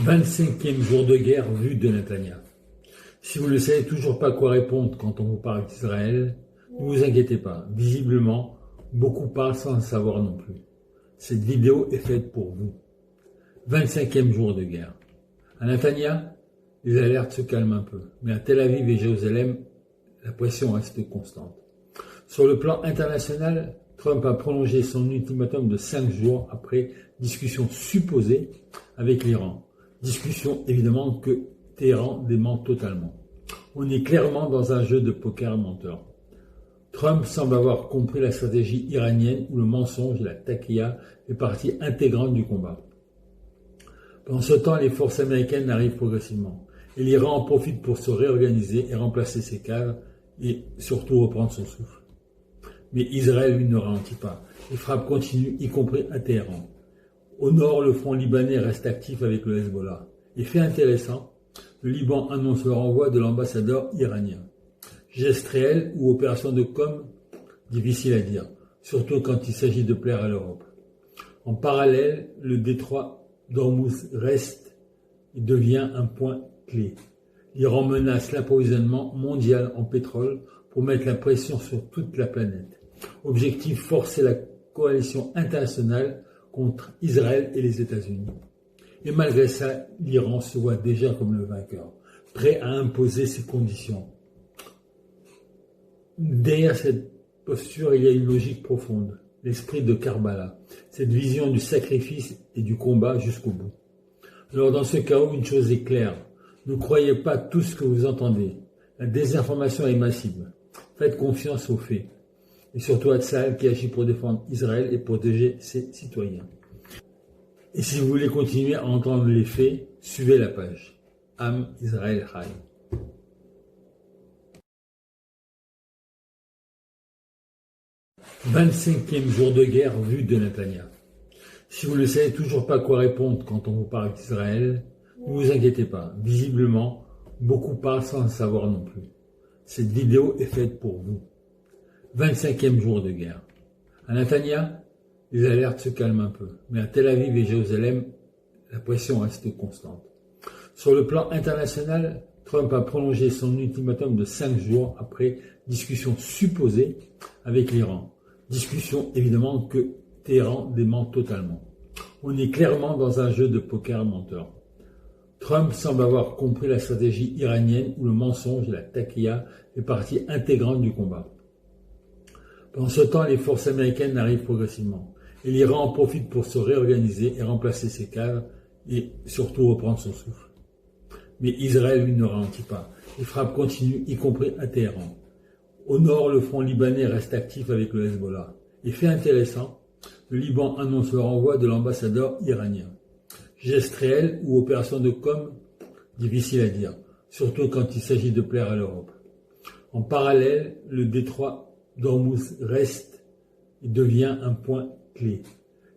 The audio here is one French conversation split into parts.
25e jour de guerre vu de Netanyahou. Si vous ne savez toujours pas quoi répondre quand on vous parle d'Israël, ne vous inquiétez pas. Visiblement, beaucoup parlent sans le savoir non plus. Cette vidéo est faite pour vous. 25e jour de guerre. À Netanyahou, les alertes se calment un peu. Mais à Tel Aviv et Jérusalem, la pression reste constante. Sur le plan international, Trump a prolongé son ultimatum de 5 jours après discussion supposée avec l'Iran. Discussion évidemment que Téhéran dément totalement. On est clairement dans un jeu de poker menteur. Trump semble avoir compris la stratégie iranienne où le mensonge et la taquilla fait partie intégrante du combat. Pendant ce temps, les forces américaines arrivent progressivement. Et l'Iran en profite pour se réorganiser et remplacer ses cadres et surtout reprendre son souffle. Mais Israël, lui, ne ralentit pas. Les frappes continuent, y compris à Téhéran. Au nord, le front libanais reste actif avec le Hezbollah. Et fait intéressant, le Liban annonce le renvoi de l'ambassadeur iranien. Geste réel ou opération de com', difficile à dire, surtout quand il s'agit de plaire à l'Europe. En parallèle, le détroit d'Ormuz reste et devient un point clé. L'Iran menace l'approvisionnement mondial en pétrole pour mettre la pression sur toute la planète. Objectif, forcer la coalition internationale contre Israël et les États-Unis. Et malgré ça, l'Iran se voit déjà comme le vainqueur, prêt à imposer ses conditions. Derrière cette posture, il y a une logique profonde, l'esprit de Karbala, cette vision du sacrifice et du combat jusqu'au bout. Alors dans ce chaos, une chose est claire, ne croyez pas tout ce que vous entendez. La désinformation est massive. Faites confiance aux faits. Et surtout à Tsahal qui agit pour défendre Israël et protéger ses citoyens. Et si vous voulez continuer à entendre les faits, suivez la page. Am Israël Chai. 25e jour de guerre vu de Netanyahou. Si vous ne savez toujours pas quoi répondre quand on vous parle d'Israël, ne vous inquiétez pas. Visiblement, beaucoup parlent sans le savoir non plus. Cette vidéo est faite pour vous. 25e jour de guerre. À Netanyahou, les alertes se calment un peu. Mais à Tel Aviv et Jérusalem, la pression reste constante. Sur le plan international, Trump a prolongé son ultimatum de 5 jours après discussion supposée avec l'Iran. Discussion évidemment que Téhéran dément totalement. On est clairement dans un jeu de poker menteur. Trump semble avoir compris la stratégie iranienne où le mensonge et la taquilla fait partie intégrante du combat. Pendant ce temps, les forces américaines arrivent progressivement. Et l'Iran en profite pour se réorganiser et remplacer ses cadres et surtout reprendre son souffle. Mais Israël, lui, ne ralentit pas. Les frappes continuent, y compris à Téhéran. Au nord, le front libanais reste actif avec le Hezbollah. Et fait intéressant, le Liban annonce le renvoi de l'ambassadeur iranien. Geste réel ou opération de com', difficile à dire, surtout quand il s'agit de plaire à l'Europe. En parallèle, le détroit d'Ormuz reste et devient un point clé.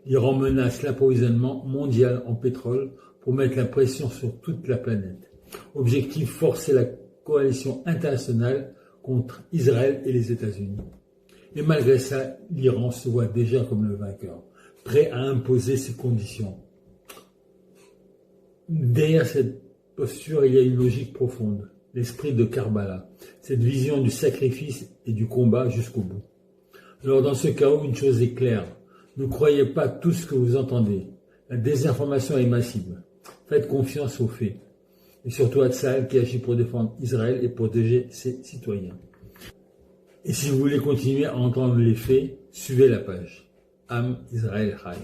L'Iran menace l'approvisionnement mondial en pétrole pour mettre la pression sur toute la planète. Objectif, forcer la coalition internationale contre Israël et les États-Unis. Et malgré ça, l'Iran se voit déjà comme le vainqueur, prêt à imposer ses conditions. Derrière cette posture, il y a une logique profonde, l'esprit de Karbala, cette vision du sacrifice et du combat jusqu'au bout. Alors dans ce chaos, une chose est claire, ne croyez pas tout ce que vous entendez. La désinformation est massive. Faites confiance aux faits. Et surtout à Tsahal qui agit pour défendre Israël et protéger ses citoyens. Et si vous voulez continuer à entendre les faits, suivez la page. Am Israël Chai.